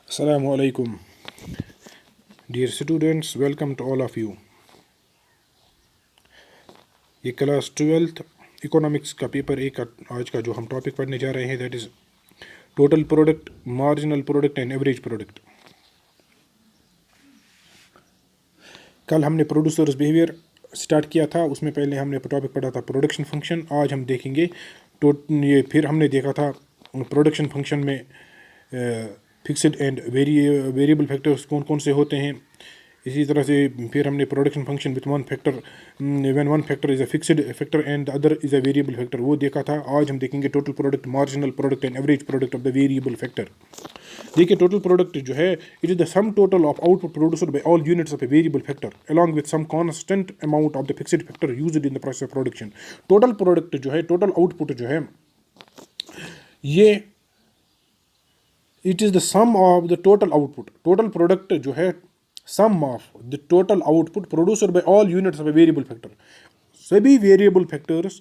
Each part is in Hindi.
Assalamu alaikum. Dear students, welcome to all of you. ये क्लास 12th इकोनॉमिक्स का पेपर एक आज का जो हम टॉपिक पढ़ने जा रहे हैं that is total product, marginal product and average product. कल हमने प्रोड्यूसर्स बिहेवियर स्टार्ट किया था, उसमें पहले हमने टॉपिक पढ़ा था प्रोडक्शन फंक्शन। आज हम देखेंगे ये फिर हमने देखा था प्रोडक्शन फंक्शन में फिक्स्ड एंड वेरिएबल फैक्टर्स कौन कौन से होते हैं। इसी तरह से फिर हमने production function with one factor when one factor is a fixed factor and the other is a variable factor, वो देखा था। आज हम देखेंगे total product, marginal product and average product of the variable factor. देखिए टोटल प्रोडक्ट जो है it is the sum total of output produced by all units of a variable factor along with some constant amount of the fixed factor used in the process of production. Total product जो है, टोटल आउटपुट जो है, ये it is the sum of the total output. Total product जो है sum of the total output producer by all units of a variable factor. सभी वेरिएबल फैक्टर्स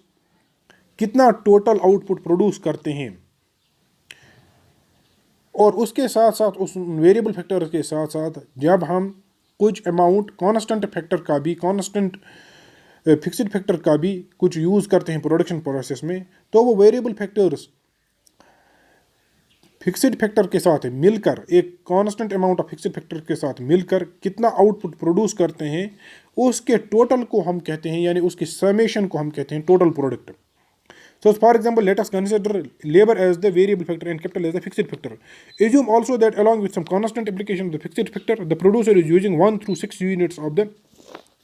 कितना टोटल आउटपुट प्रोड्यूस करते हैं, और उसके साथ साथ उस वेरिएबल फैक्टर के साथ साथ जब हम कुछ अमाउंट कांस्टेंट फैक्टर का भी, कांस्टेंट फिक्स्ड फैक्टर का भी कुछ यूज़ करते हैं प्रोडक्शन प्रोसेस में, तो वो वेरिएबल फैक्टर्स फिक्स्ड फैक्टर के साथ मिलकर, एक constant amount of fixed factor के साथ मिलकर कितना आउटपुट प्रोड्यूस करते हैं, उसके टोटल को हम कहते हैं, यानी उसकी समेशन को हम कहते हैं total product. So for example, let us consider labor as the variable factor and capital as the fixed factor. Assume also that along with some constant application of the fixed factor, the producer is using 1 through 6 units of the,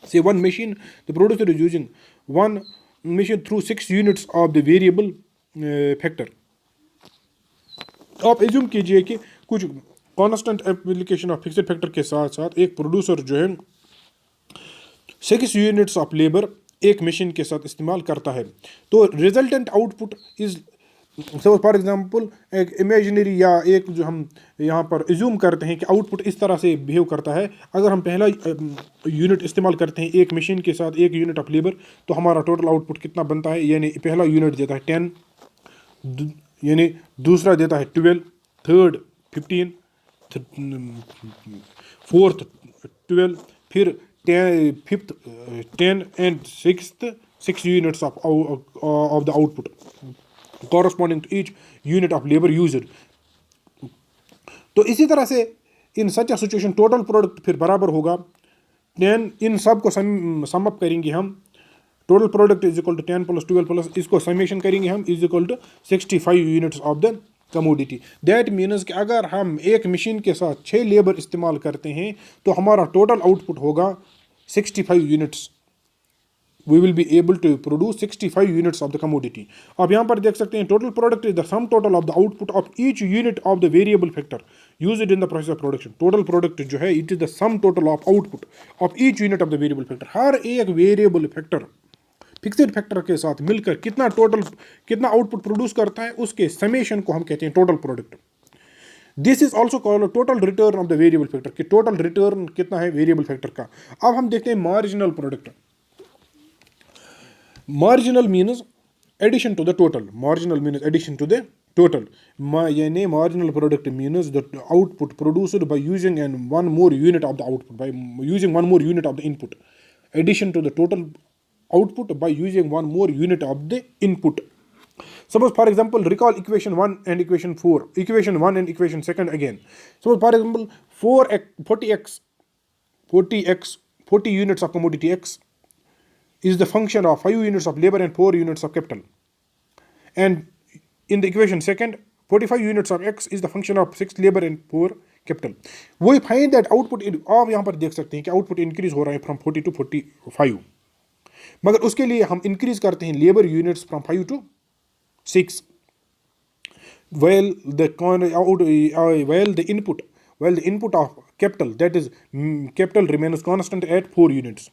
say one machine, the producer is using one machine through 6 units of the variable factor. आप एज्यूम कीजिए कि कुछ constant application of fixed factor के साथ साथ एक प्रोड्यूसर जो है 6 यूनिट्स ऑफ लेबर एक मशीन के साथ इस्तेमाल करता है, तो resultant output is, so for example एक इमेजिनरी या एक जो हम यहाँ पर एज्यूम करते हैं कि आउटपुट इस तरह से बिहेव करता है। अगर हम पहला यूनिट इस्तेमाल करते हैं एक मशीन के साथ एक यूनिट ऑफ लेबर, तो हमारा टोटल आउटपुट कितना बनता है, यानी पहला यूनिट देता है 10, यानी दूसरा देता है 12, थर्ड 15, फोर्थ 12, फिर fifth 10 and sixth 6 units of the output corresponding to each unit of labor used। तो इसी तरह से इन सच अ सिचुएशन टोटल प्रोडक्ट फिर बराबर होगा 10, इन सब को सम अप करेंगे हम, total product is equal to 10 plus 12 plus इसको समेशन करेंगे हम, is equal to 65 units of the commodity. That means कि अगर हम एक मशीन के साथ 6 लेबर इस्तेमाल करते हैं तो हमारा टोटल आउटपुट होगा 65 units. We will be able to produce 65 units of the commodity. आप यहाँ पर देख सकते हैं total product is the sum total of the output of each unit of the variable factor used in the process of production. Total product जो है it is the sum total of output of each unit of the variable factor. हर एक वेरिएबल फैक्टर फिक्स्ड फैक्टर के साथ मिलकर कितना आउटपुट प्रोड्यूस करता है, उसके समेशन को हम कहते हैं total product. This is also called total return of the variable factor, कि टोटल रिटर्न कितना है वेरिएबल फैक्टर का। अब हम देखते हैं marginal product. Marginal means addition to the total, marginal means addition to the total, यानी marginal product means the output produced by using one more unit of the output, by using one more unit of the input, addition to the total output by using one more unit of the input. Suppose for example recall equation 1 and equation 4, equation 1 and equation 2 again. Suppose for example 40 units of commodity X is the function of 5 units of labor and 4 units of capital, and in the equation second 45 units of X is the function of 6 labor and 4 capital. We find that output, आप यहाँ पर देख सकते हैं कि आउटपुट इंक्रीज हो रहा है फ्रॉम 40 to 45, मगर उसके लिए हम इंक्रीज करते हैं labour units from 5 to 6, while the input of capital, that is capital, remains constant at 4 units.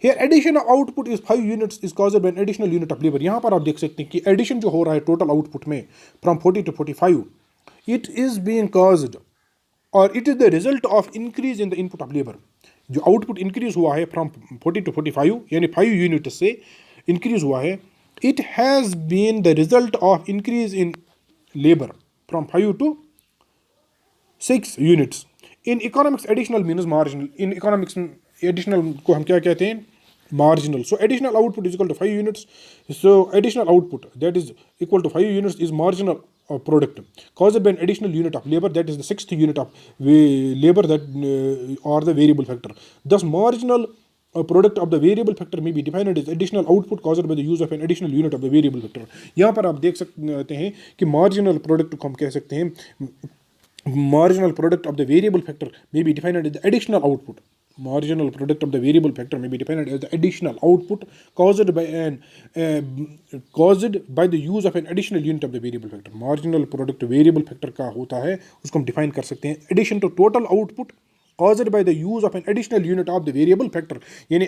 Here addition of output is 5 units is caused by an additional unit of labor. यहाँ पर आप देख सकते हैं कि एडिशन जो हो रहा है टोटल आउटपुट में from 40 to 45, it is being caused और it is the result of increase in the input of labour. जो आउटपुट इंक्रीज हुआ है फ्रॉम 40 to 45, यानी 5 यूनिट से इंक्रीज हुआ है, it has been the result of increase in labour from 5 to 6 units. In economics, additional means marginal. In economics, additional को हम क्या कहते हैं? Marginal. So additional output is equal to 5 units. So additional output that is equal to 5 units is marginal product caused by an additional unit of labor, that is the sixth unit of labor, that or the variable factor. Thus marginal product of the variable factor may be defined as additional output caused by the use of an additional unit of the variable factor. यहाँ पर आप देख सकते हैं कि marginal product को हम कह सकते हैं, marginal product of the variable factor may be defined as the additional output. Marginal product of the variable factor may be defined as the additional output caused by the use of an additional unit of the variable factor. Marginal product variable factor का होता है, उसको हम define कर सकते हैं addition to total output caused by the use of an additional unit of the variable factor. यानी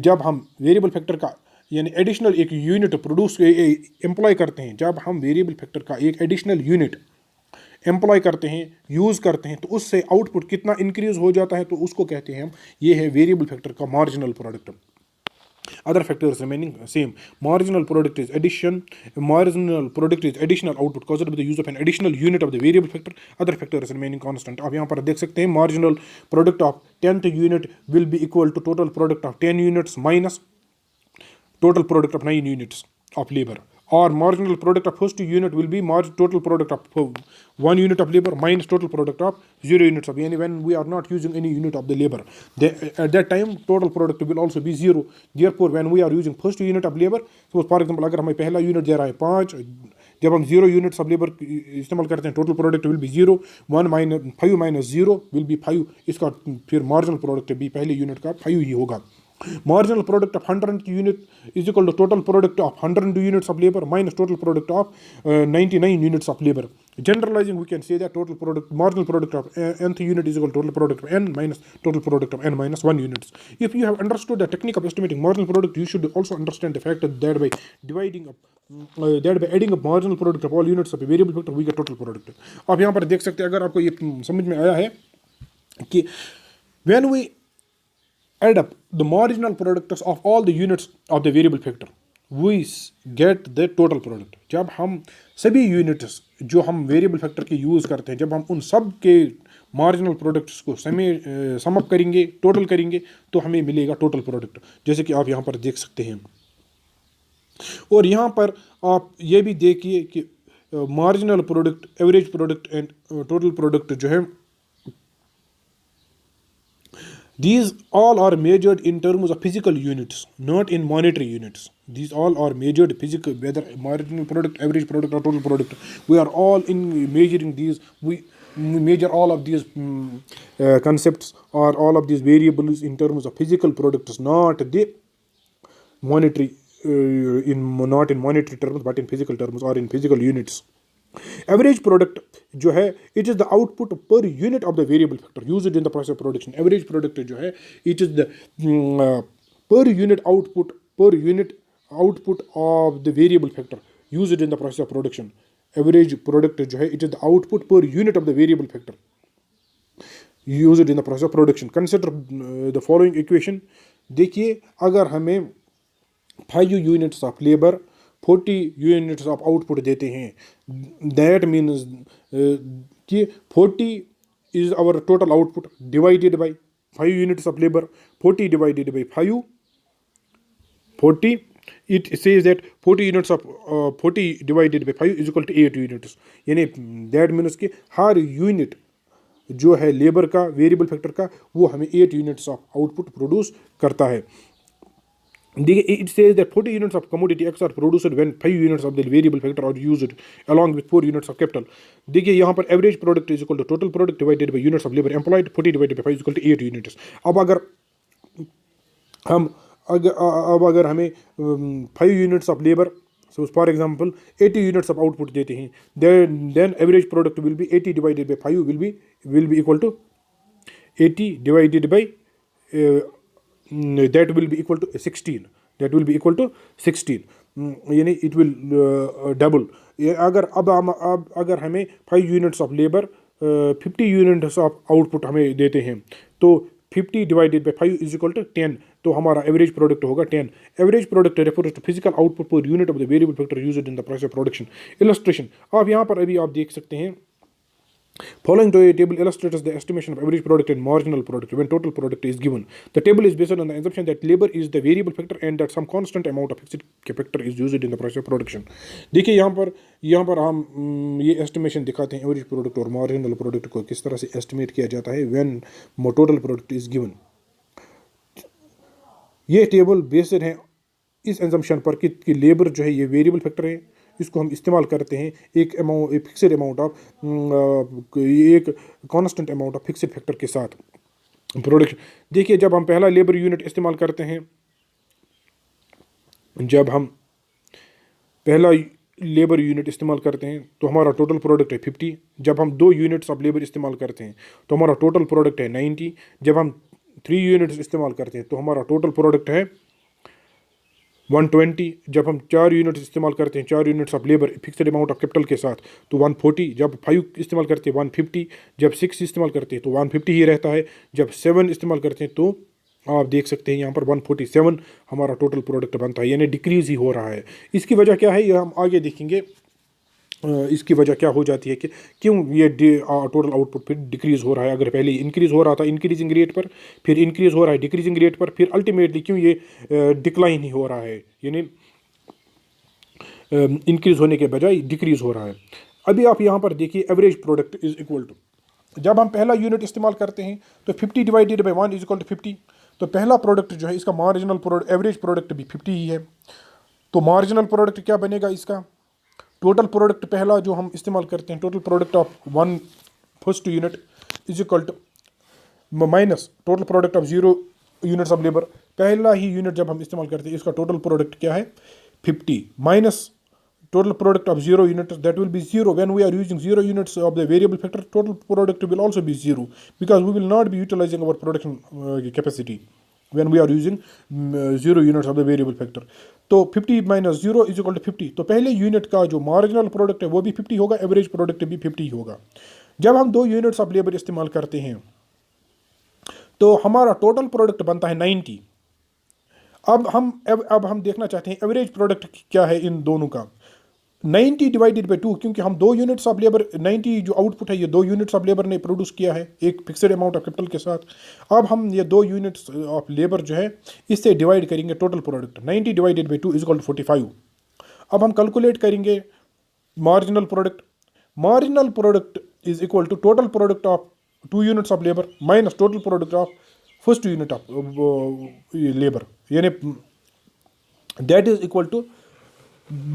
जब हम variable factor का यानी एडिशनल एक यूनिट प्रोड्यूस एम्प्लॉय करते हैं, जब हम वेरिएबल फैक्टर का एक एडिशनल यूनिट एम्प्लॉय करते हैं, यूज़ करते हैं, तो उससे आउटपुट कितना इंक्रीज हो जाता है, तो उसको कहते हैं हम, ये है वेरिएबल फैक्टर का marginal product. Other factors remaining same. Marginal product is addition. Marginal product is additional output caused by the use of an additional unit of the variable factor. Other factors remaining constant. आप यहाँ पर देख सकते हैं marginal product of 10th unit will be equal to total product of 10 units minus total product of 9 units of labor. Or marginal product of first unit will be total product of 1 unit of labor minus total product of 0 units of, when we are not using any unit of the labor, at that time total product will also be 0. Therefore when we are using first unit of labor, suppose for example अगर हमें पहला यूनिट दे रहा है 5, जब हम 0 यूनिट्स ऑफ लेबर इस्तेमाल करते हैं, total product will be 0. 5 minus 0 will be 5. इसका फिर मार्जिनल प्रोडक्ट भी पहले यूनिट का 5 ही होगा. Marginal product of 100th unit is equal to total product of 100 units of labor minus total product of 99 units of labor. Generalizing, we can say that total product, marginal product of nth unit is equal to total product of n minus total product of n minus 1 units. If you have understood the technique of estimating marginal product, you should also understand the fact that by dividing up that by adding up marginal product of all units of a variable factor, we get total product. आप यहाँ पर देख सकते हैं, अगर आपको ये समझ में आया है कि when we add up the marginal products of all the units of the variable factor, we get the total product. जब हम सभी यूनिट्स जो हम वेरिएबल फैक्टर के यूज़ करते हैं, जब हम उन सब के मार्जिनल प्रोडक्ट्स को सम अप करेंगे, टोटल करेंगे, तो हमें मिलेगा टोटल प्रोडक्ट, जैसे कि आप यहाँ पर देख सकते हैं. और यहाँ पर आप ये भी देखिए कि marginal product, average product and total product जो है, these all are measured in terms of physical units, not in monetary units. These all are measured physical, whether marginal product, average product or total product. We are all in measuring these. We measure all of these concepts or all of these variables in terms of physical products, not the monetary, not in monetary terms, but in physical terms or in physical units. Average product जो है, it is the output per unit of the variable factor used in the process of production. Average product जो है, it is the per unit output of the variable factor used in the process of production. Average product जो है, it is the output per unit of the variable factor used in the process of production. Consider the following equation. देखिए, अगर हमें 5 units of labor 40 units of output देते हैं, that means कि 40 is our total output divided by 5 units of labor. 40 divided by 5, 40, it says that 40 units of 40 divided by 5 is equal to 8 units. यानी that means कि हर यूनिट जो है लेबर का, वेरिएबल फैक्टर का, वो हमें 8 units of output प्रोड्यूस करता है. It says that 40 units of commodity X are produced when 5 units of the variable factor are used along with 4 units of capital. देखिए यहाँ पर average product is equal to total product divided by units of labor employed. 40 divided by 5 is equal to 8 units. अब अगर हमें 5 units of labor, so for example 80 units of output देते हैं, then average product will be 80 divided by 5 will be equal to 80 divided by that will be equal to 16. That will be equal to 16. यानी it will double. अगर हमें 5 units of labor 50 units of output हमें देते हैं, तो 50 divided by 5 is equal to 10. तो हमारा average product होगा 10. Average product refers to physical output per unit of the variable factor used in the process of production. Illustration. आप यहाँ पर अभी आप देख सकते हैं Following to a table illustrates the estimation of average product and marginal product when total product is given. The table is based on the assumption that labor is the variable factor and that some constant amount of fixed factor is used in the process of production. देखिए यहाँ पर हम ये estimation दिखाते हैं average product और marginal product को किस तरह से estimate किया जाता है when total product is given. ये टेबल बेस्ड है इस एजम्पशन पर कि लेबर जो है ये वेरिएबल फैक्टर है, इसको हम इस्तेमाल करते हैं एक फिक्स्ड अमाउंट ऑफ एक constant amount of fixed factor के साथ प्रोडक्शन. देखिए जब हम पहला लेबर यूनिट इस्तेमाल करते हैं, जब हम पहला लेबर यूनिट इस्तेमाल करते हैं तो हमारा टोटल प्रोडक्ट है 50. जब हम 2 यूनिट्स ऑफ लेबर इस्तेमाल करते हैं तो हमारा टोटल प्रोडक्ट है 90. जब हम 3 यूनिट्स इस्तेमाल करते हैं तो हमारा टोटल प्रोडक्ट है 120. जब हम 4 यूनिट्स इस्तेमाल करते हैं, 4 units of labour fixed amount of capital के साथ, तो 140. जब 5 इस्तेमाल करते हैं 150. जब 6 इस्तेमाल करते हैं तो 150 ही रहता है. जब 7 इस्तेमाल करते हैं तो आप देख सकते हैं यहाँ पर 147 हमारा टोटल प्रोडक्ट बनता है, यानी डिक्रीज ही हो रहा है. इसकी वजह क्या है ये हम आगे देखेंगे. इसकी वजह क्या हो जाती है कि क्यों ये टोटल आउटपुट फिर डिक्रीज़ हो रहा है. अगर पहले इंक्रीज़ हो रहा था इंक्रीजिंग रेट पर, फिर इंक्रीज़ हो रहा है डिक्रीजिंग रेट पर, फिर अल्टीमेटली क्यों ये डिक्लाइन ही हो रहा है, यानी इंक्रीज़ होने के बजाय डिक्रीज़ हो रहा है. अभी आप यहाँ पर देखिए average product is equal to, जब हम पहला यूनिट इस्तेमाल करते हैं तो 50 divided by 1 is equal to 50. तो पहला प्रोडक्ट जो है इसका मार्जिनल प्रोडक्ट एवरेज प्रोडक्ट भी 50 ही है. तो मार्जिनल प्रोडक्ट क्या बनेगा इसका, टोटल प्रोडक्ट पहला जो हम इस्तेमाल करते हैं total product of one first unit is equal to minus total product of 0 units of labour. पहला ही यूनिट जब हम इस्तेमाल करते हैं इसका टोटल प्रोडक्ट क्या है 50 minus total product of 0 units, that will be 0. When we are using 0 units of the variable factor, total product will also be 0 because we will not be utilizing our production capacity when we are using 0 units of the variable factor. तो 50 minus 0 is equal to 50. तो पहले यूनिट का जो मार्जिनल प्रोडक्ट है वो भी 50 होगा, एवरेज प्रोडक्ट भी 50 होगा. जब हम 2 यूनिट्स ऑफ लेबर इस्तेमाल करते हैं तो हमारा टोटल प्रोडक्ट बनता है 90. अब हम देखना चाहते हैं एवरेज प्रोडक्ट क्या है इन दोनों का. 90 डिवाइडेड बाई 2, क्योंकि हम 2 यूनिट्स ऑफ लेबर 90 जो आउटपुट है ये 2 यूनिट्स ऑफ लेबर ने प्रोड्यूस किया है एक फिक्स्ड अमाउंट ऑफ कैपिटल के साथ. अब हम ये 2 यूनिट्स ऑफ लेबर जो है इससे डिवाइड करेंगे total product. 90 divided by 2 is equal to 45. अब हम कैलकुलेट करेंगे marginal product. Marginal product is equal to total product of 2 units of labour minus total product of first unit of labour, यानी that is equal to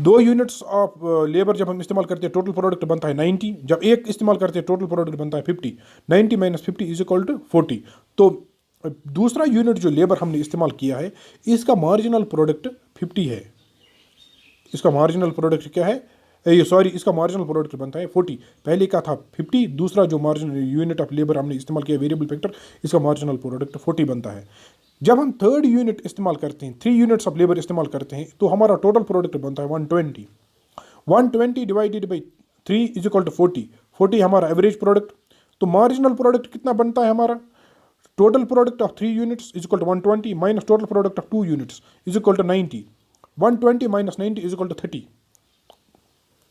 2 units of labour जब हम इस्तेमाल करते हैं टोटल प्रोडक्ट बनता है 90. जब एक इस्तेमाल करते हैं टोटल प्रोडक्ट बनता है 50. 90 माइनस 50 इज इक्वल टू 40. तो दूसरा यूनिट जो लेबर हमने इस्तेमाल किया है इसका मार्जिनल प्रोडक्ट 50 है. इसका मार्जिनल प्रोडक्ट क्या है, इसका मार्जिनल प्रोडक्ट बनता है 40. पहले का था 50, दूसरा जो मार्जिनल यूनिट ऑफ लेबर हमने इस्तेमाल किया वेरिएबल फैक्टर, इसका मार्जिनल प्रोडक्ट 40 बनता है. जब हम थर्ड यूनिट इस्तेमाल करते हैं 3 यूनिट्स ऑफ लेबर इस्तेमाल करते हैं तो हमारा टोटल प्रोडक्ट बनता है 120. 120 divided by 3 is equal to 40. 40 हमारा एवरेज प्रोडक्ट. तो मार्जिनल प्रोडक्ट कितना बनता है हमारा, total product of 3 units is equal to 120 minus total product of 2 units is equal to 90. 120 minus 90 is equal to 30.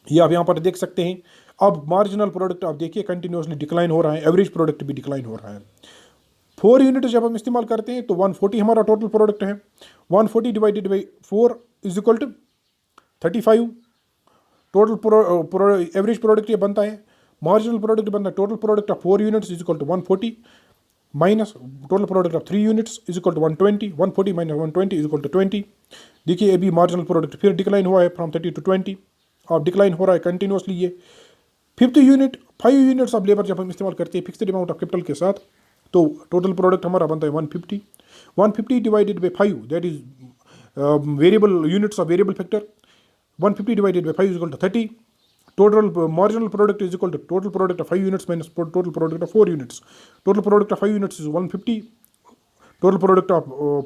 ये आप यहाँ पर देख सकते हैं. अब मार्जिनल प्रोडक्ट आप देखिए कंटिन्यूसली डिक्लाइन हो रहा है, एवरेज प्रोडक्ट भी डिक्लाइन हो रहा है. 4 यूनिट जब हम इस्तेमाल करते हैं तो 140 हमारा टोटल प्रोडक्ट है. 140 divided by 4 is equal to 35. Total average product ये बनता है. मार्जिनल प्रोडक्ट बनता है total product of 4 units is equal to 140 minus total product of 3 units is equal to 120. 140 minus 120 is equal to 20. देखिए अभी मार्जिनल प्रोडक्ट फिर डिक्लाइन हुआ है फ्रॉम 30 टू 20. और डिक्लाइन हो रहा है कंटिन्यूसली. ये 5th unit 5 units of labour जब हम इस्तेमाल करते हैं फिक्स्ड अमाउंट ऑफ कैपिटल के साथ तो टोटल प्रोडक्ट हमारा बनता है 150. 150 divided by 5 that is variable units of variable factor. 150 divided by 5 is equal to 30. Total marginal product is equal to total product of 5 units minus total product of 4 units. Total product of 5 units is 150. Total product of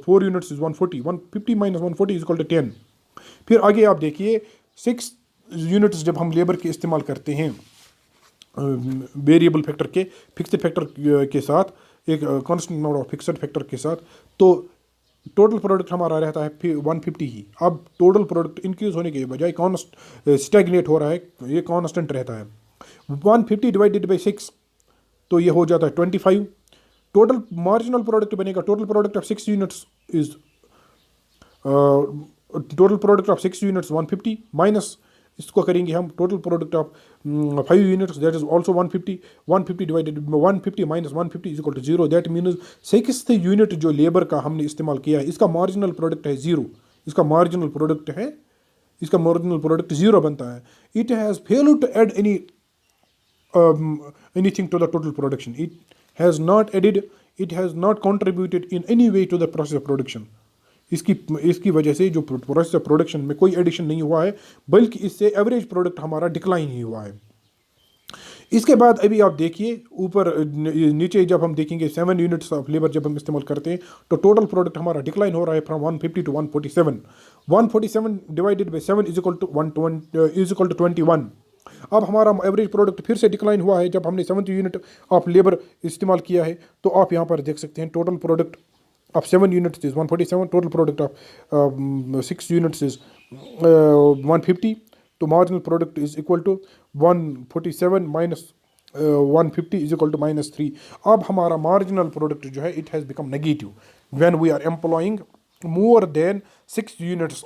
4 units is 140. 150 minus 140 is equal to 10. फिर आगे आप देखिए 6 यूनिट्स जब हम लेबर के इस्तेमाल करते हैं वेरिएबल फैक्टर के फिक्स्ड फैक्टर के साथ एक constant amount of fixed factor के साथ, तो टोटल प्रोडक्ट हमारा रहता है 150 ही. अब टोटल प्रोडक्ट इंक्रीज होने के बजाय स्टैग्नेट हो रहा है, ये कांस्टेंट रहता है. 150 डिवाइडेड बाई 6 तो ये हो जाता है 25। टोटल मार्जिनल प्रोडक्ट बनेगा, total product of 6 units is total product of 6 units 150 minus इसको करेंगे हम total product of 5 units that is also 150। 150 divided 150 minus 150 is equal to 0। That means 6th unit जो लेबर का हमने इस्तेमाल किया है इसका मार्जिनल प्रोडक्ट है 0। इसका मार्जिनल प्रोडक्ट है, इसका मार्जिनल प्रोडक्ट 0 बनता है। It has failed to add anything to the total production. It has not added, it has not contributed in any way to the process of production. इसकी वजह से जो प्रोसेस ऑफ प्रोडक्शन में कोई एडिशन नहीं हुआ है, बल्कि इससे एवरेज प्रोडक्ट हमारा डिक्लाइन ही हुआ है। इसके बाद अभी आप देखिए ऊपर नीचे जब हम देखेंगे 7 यूनिट्स ऑफ लेबर जब हम इस्तेमाल करते हैं तो टोटल प्रोडक्ट हमारा डिक्लाइन हो रहा है from 150 to 147। 147 divided by 7 is equal to 21। अब हमारा एवरेज प्रोडक्ट फिर से डिक्लाइन हुआ है जब हमने 7th यूनिट ऑफ लेबर इस्तेमाल किया है। तो आप यहाँ पर देख सकते हैं total product of 7 units is 147, total product of 6 units is 150। तो marginal product is equal to 147 minus 150 is equal to -3। अब हमारा मार्जिनल प्रोडक्ट जो है it has become negative when we are employing more than 6 units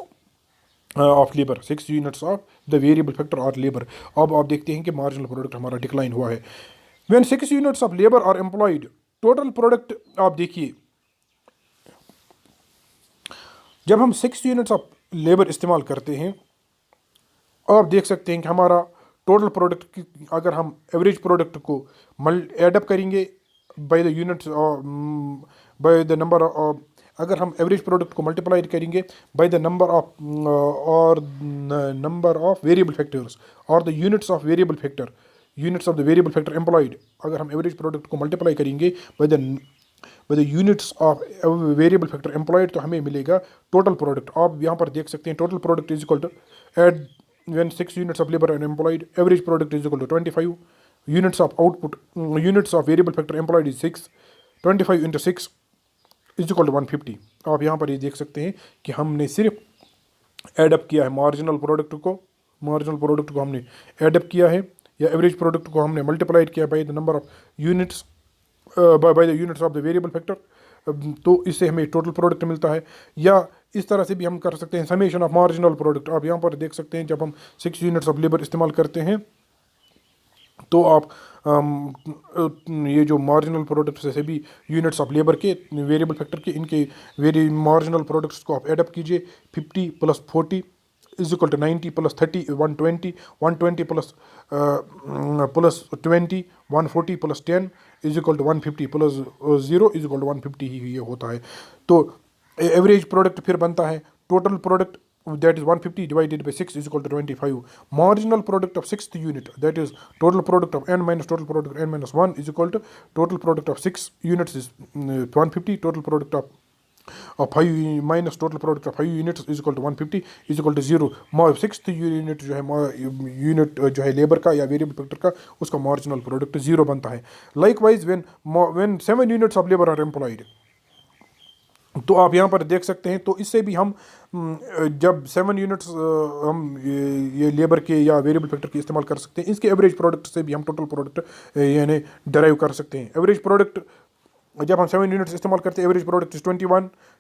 of labour, 6 units of the variable factor और लेबर। अब आप देखते हैं कि मार्जिनल प्रोडक्ट हमारा डिक्लाइन हुआ है। When 6 units of labour are employed, total product आप देखिए जब हम 6 यूनिट्स ऑफ लेबर इस्तेमाल करते हैं आप देख सकते हैं कि हमारा टोटल प्रोडक्ट की अगर हम एवरेज प्रोडक्ट को एडअप करेंगे by the units by the number of, अगर हम एवरेज प्रोडक्ट को मल्टीप्लाई करेंगे by the number of variable factors और the units of variable factor, units of the variable factor employed, अगर हम एवरेज प्रोडक्ट को मल्टीप्लाई करेंगे by the units of variable factor employed तो हमें मिलेगा टोटल प्रोडक्ट। आप यहाँ पर देख सकते हैं total product is equal to add when 6 units of labor are employed, average product is equal to 25, units of output, units of variable factor employed is 6, 25 into 6 is equal to 150। आप यहाँ पर ये देख सकते हैं कि हमने सिर्फ एडअप किया है मार्जिनल प्रोडक्ट को हमने एडअप किया है या एवरेज प्रोडक्ट को हमने मल्टीप्लाइड किया bye the number of units by the units of the variable factor, तो इससे हमें टोटल प्रोडक्ट मिलता है। या इस तरह से भी हम कर सकते हैं समेशन ऑफ मार्जिनल प्रोडक्ट। आप यहाँ पर देख सकते हैं जब हम 6 यूनिट्स ऑफ लेबर इस्तेमाल करते हैं तो आप ये जो मार्जिनल प्रोडक्ट्स से भी यूनिट्स ऑफ लेबर के वेरिएबल फैक्टर के इनके मार्जिनल प्रोडक्ट्स को आप एडअप कीजिए। 50 + 40 is equal to 90 + 30 120, 120 + 20 140 + 10 is equal to 150 + 0 is equal to 150 ही ये होता है। तो एवरेज प्रोडक्ट फिर बनता है total product that is 150 divided by 6 is equal to 25. Marginal product of 6th unit, that is total product of n minus total product of n minus 1 is equal to total product of 6 units is 150, total product of 5 minus total product of 5 units is equal to 150 is equal to 0। 6th unit जो है यूनिट जो है लेबर का या वेरिएबल फैक्टर का उसका मार्जिनल प्रोडक्ट 0 बनता है। Likewise when 7 units of labour are employed, तो आप यहाँ पर देख सकते हैं तो इससे भी हम जब 7 यूनिट्स हम ये लेबर के या वेरिएबल फैक्टर के इस्तेमाल कर सकते हैं, इसके एवरेज प्रोडक्ट से भी हम टोटल प्रोडक्ट यानी डराइव कर सकते हैं। एवरेज प्रोडक्ट जब हम 7 यूनिट्स इस्तेमाल करते हैं average product is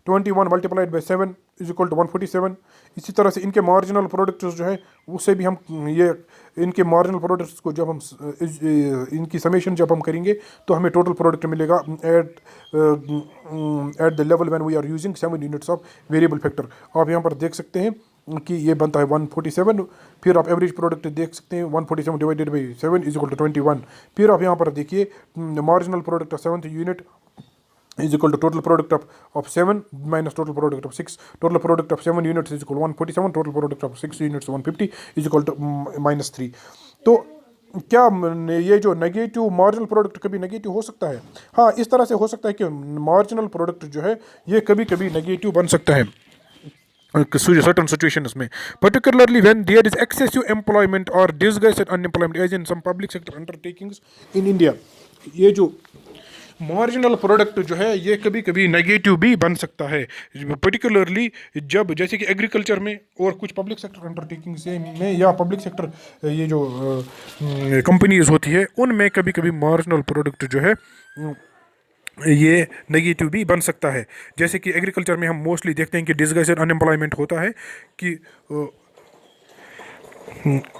21 multiplied by 7 is equal to 147। इसी तरह से इनके मार्जिनल प्रोडक्ट्स जो है उससे भी हम ये इनके मार्जिनल प्रोडक्ट्स को जब हम इनकी समेशन जब हम करेंगे तो हमें टोटल प्रोडक्ट मिलेगा at the level when we are using 7 units of variable factor. आप यहाँ पर देख सकते हैं कि ये बनता है 147। फिर आप एवरेज प्रोडक्ट देख सकते हैं 147 divided by 7 is equal to 21। फिर आप यहाँ पर देखिए marginal product of 7th unit is equal to total product of 7 minus total product of 6, total product of 7 units is equal to 147, total product of 6 units 150 is equal to -3। तो क्या ये जो नेगेटिव मार्जिनल प्रोडक्ट कभी नेगेटिव हो सकता है? हाँ, इस तरह से हो सकता है कि मार्जिनल प्रोडक्ट जो है ये कभी कभी नेगेटिव बन सकता है certain situations में, particularly when there is excessive employment or disguised unemployment as in some public sector undertakings in India। ये जो मार्जिनल प्रोडक्ट जो है ये कभी कभी नेगेटिव भी बन सकता है, पर्टिकुलरली जब जैसे कि एग्रीकल्चर में और कुछ पब्लिक सेक्टर अंडरटेकिंग से में या पब्लिक सेक्टर ये जो कंपनीज होती है उनमें कभी कभी मार्जिनल प्रोडक्ट जो है ये नेगेटिव भी बन सकता है। जैसे कि एग्रीकल्चर में हम मोस्टली देखते हैं कि डिसगाइज्ड अनएम्प्लॉयमेंट होता है कि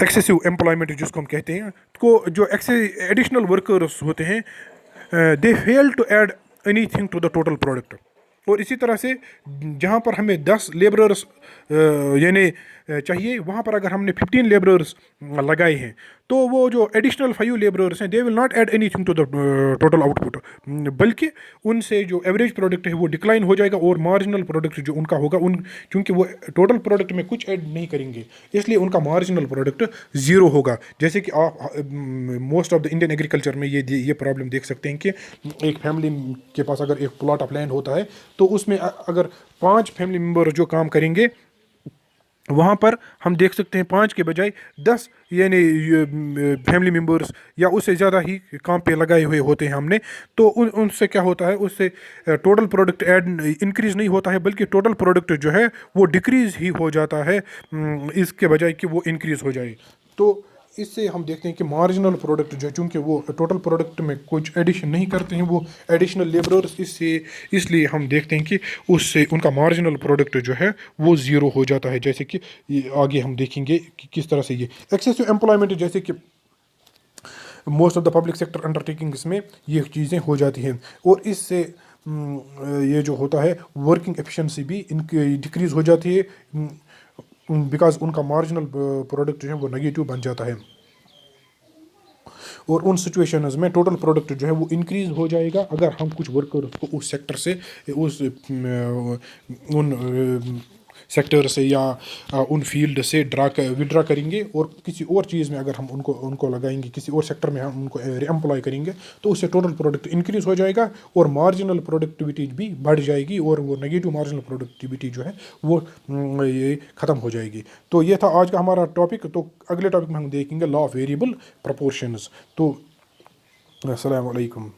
एक्सेसिव एम्प्लॉयमेंट जिसको हम कहते हैं, को जो एडिशनल वर्कर्स होते हैं they fail to add anything to the total product. और इसी तरह से जहाँ पर हमें 10 लेबरर्स यानी चाहिए, वहाँ पर अगर हमने 15 लेबरर्स लगाए हैं तो वो जो एडिशनल 5 लेबरर्स हैं they will not add anything to the total output, बल्कि उनसे जो एवरेज प्रोडक्ट है वो डिक्लाइन हो जाएगा और मार्जिनल प्रोडक्ट जो उनका होगा उन क्योंकि वो टोटल प्रोडक्ट में कुछ ऐड नहीं करेंगे इसलिए उनका मार्जिनल प्रोडक्ट ज़ीरो होगा। जैसे कि आप most of the Indian agriculture में ये प्रॉब्लम देख सकते हैं कि एक फैमिली के पास अगर एक प्लॉट ऑफ लैंड होता है तो उसमें अगर 5 फैमिली मेम्बर जो काम करेंगे वहाँ पर हम देख सकते हैं 5 के बजाय 10 यानी फैमिली मेम्बर्स या उससे ज़्यादा ही काम पे लगाए हुए होते हैं हमने, तो उनसे क्या होता है, उससे टोटल प्रोडक्ट ऐड इंक्रीज़ नहीं होता है बल्कि टोटल प्रोडक्ट जो है वो डिक्रीज़ ही हो जाता है इसके बजाय कि वो इंक्रीज़ हो जाए। तो इससे हम देखते हैं कि मार्जिनल प्रोडक्ट जो है चूँकि वो टोटल प्रोडक्ट में कुछ एडिशन नहीं करते हैं, वो एडिशनल लेबरर्स इसलिए हम देखते हैं कि उससे उनका मार्जिनल प्रोडक्ट जो है वो ज़ीरो हो जाता है। जैसे कि आगे हम देखेंगे कि किस तरह से ये एक्सेसिव एम्प्लॉयमेंट, जैसे कि most of the public sector undertakings में ये चीज़ें हो जाती हैं और इससे ये जो होता है वर्किंग एफिशिएंसी भी इनकी डिक्रीज़ हो जाती है बिकॉज उनका मार्जिनल प्रोडक्ट जो है वो नेगेटिव बन जाता है और उन सिचुएशंस में टोटल प्रोडक्ट जो है वो इंक्रीज़ हो जाएगा अगर हम कुछ वर्कर्स को उस सेक्टर से उस उन सेक्टर से या उन फील्ड से विड्रा करेंगे और किसी और चीज़ में अगर हम उनको लगाएंगे, किसी और सेक्टर में हम उनको एम्प्लॉय करेंगे तो उससे टोटल प्रोडक्ट इंक्रीज़ हो जाएगा और मार्जिनल प्रोडक्टिविटी भी बढ़ जाएगी और वो नेगेटिव मार्जिनल प्रोडक्टिविटी जो है वो ये ख़त्म हो जाएगी। तो ये था आज का हमारा टॉपिक। तो अगले टॉपिक में हम देखेंगे लॉ ऑफ वेरिएबल प्रोपोर्शंस। तो अस्सलाम वालेकुम।